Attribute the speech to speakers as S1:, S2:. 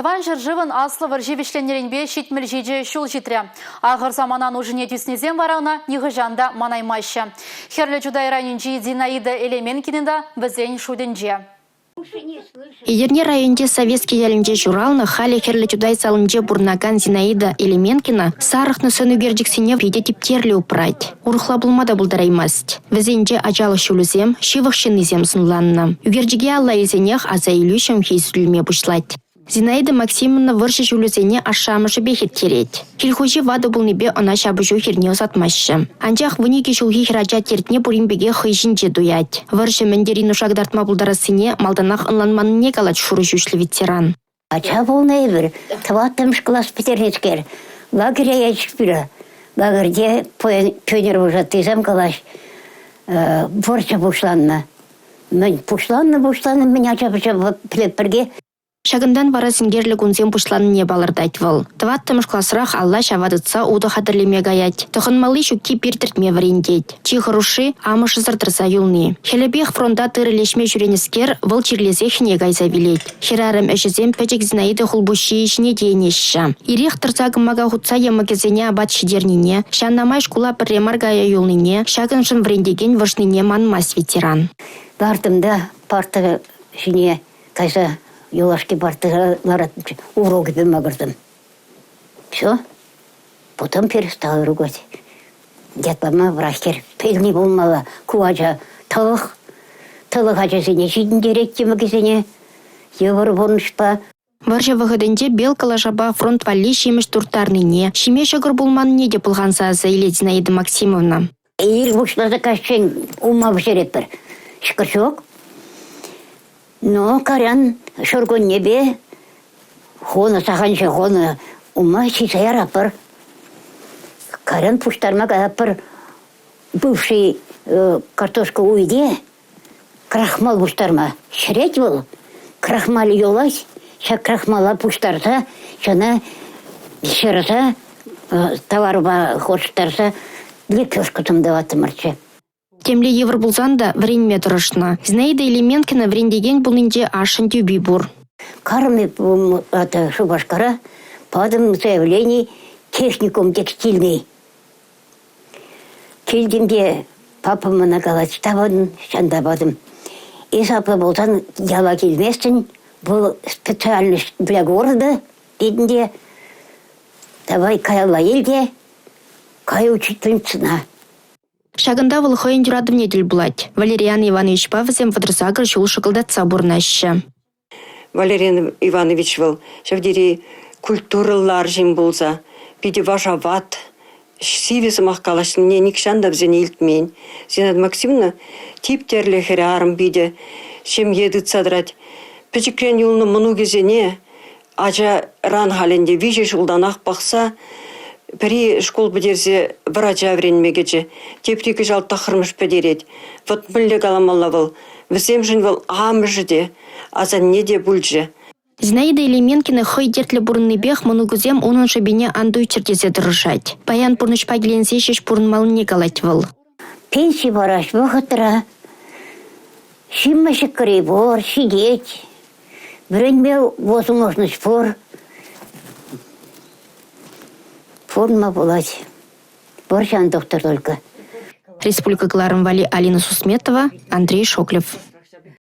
S1: Тыван жыржывын аслы живишленеренбе шитміл жеже шул житря. Ағыр заманан ужине тюснезем варауна нихыжанда манаймайшы. Херлі жудайранинжи Зинаида Элеменкининда бізен шуденже.
S2: Идерне районде советский ялинже журалны хали херлі чудай салынже бурнаган Зинаида Элеменкина сарықны сөнүгердіксіне приде типтерлі упрать. Урхла булмада булдараймаст. Візенже ажалы шулузем, шивықшынызем сынланны. Үгердіге алла елзенех аза илющем хейсүлме бушлать. Зинаида Максимовна выршы жулюзене ашамышы бехет тереть. Хильхужи вады булнебе она шабыжу херне усатмашы. Анчах вынеге шулхи хирача тертне буримбеге хыйжинче дуять. Выршы мендерину шагдартма булдарасыне малданах ынланманне калать шурыжушлы ветеран.
S3: Ача волны бір, тваттым шклас петернецкер. Лагеря ячик пира. Лагерде пөнер уже тызам калаш. Борча бушланна. Мен бушланна, мен ача пілепперге.
S2: Шагындан вара сингерлі гунзем пушланыне балырдать выл. Тваттымыш классрах алла шавадыца уды хадырлеме гаять. Тұхынмалы шукки пиртіртме варендеть. Чихыруши амышы зыртырса юлны. Хелебех фронта тырылешме жүренескер выл чирлезе хіне гайза вилет. Херарым әшізем пәчек Зинаида хулбуши ішіне дейнешші. Ирих тұрса гымага хутса емагезене абат шидернине, шаннамай шкула пірремар гая юлныне, шагыншын врендеген вышныне манмас ветеран.
S3: Бардымда парты жіне кайса Юлашки партылар уроки бемагырдым. Все. Потом перестал ругать. Дядпама врахкер. Пельни болмала. Куача тылых. Тылых ачасыне жидін дереккемі кезене. Евыр болнышпа.
S2: Варжа выходенде белкала жаба фронт валли шемеш туртарныне. Шеме шагыр болманне де пылғанса заиле Зинаида Максимовна.
S3: Ир бушлаза кашчен ума бжереппер. Шкырчок. Но карян шоргон небе, хона саханча хона ума чисаяр апыр. Карян пуштарма апыр бывший картошка уйде, крахмал пуштарма. Шреть был, крахмал елась, ша крахмала пуштарса, шана шырса, товарба хоштарса, лепешку там даваты марча.
S2: Темле евр булзанда вренме тұрышна. Зинаида Элеменкина врендеген бұлынде ашын тюби бур.
S3: Кармы Шубашкара подам заявление техникум текстильный. Келдимде папама нагалать табадым, шанда бадым. И сапы болсан яла келместін, бұл специальность для города, дедінде. Давай каяла елде, кай учитель цена.
S2: Шагында вылхойын жүрадым недель булать. Валериан Иванович Павзем вадрсагыр жол шықылдатса бурнаща.
S4: Валериан Иванович был, шавдери культуралар жим болса, биде важават, сивесі маққалашын не никшанда бізен елтмен. Зинаида Максимовна типтерлі херарым биде, шем еді цадрать. Печекрен юлны мұну кезене, ажа ран халінде виже жылданақ бақса, Пери школ бідерзе врача вренмегече, тептекі жал тақырмыш педерет. Вот мүлі каламалла был, візем жын был амыжы де, азан не де бүлже.
S2: Зинаида Элеменкина хой дертлі бұрынны бех мұнугызем оның шабине андуй чертезе дырышать. Паян бұрныш пагеленсе шеш бұрынмалыне калать выл.
S3: Пенсии бараш вақытыра, шиммашық кірей бор, сидеть, вренме возможность бор. Форма булать. Борщан доктор только.
S2: Республика Гларом Вали Алина Сусметова, Андрей Шоклев.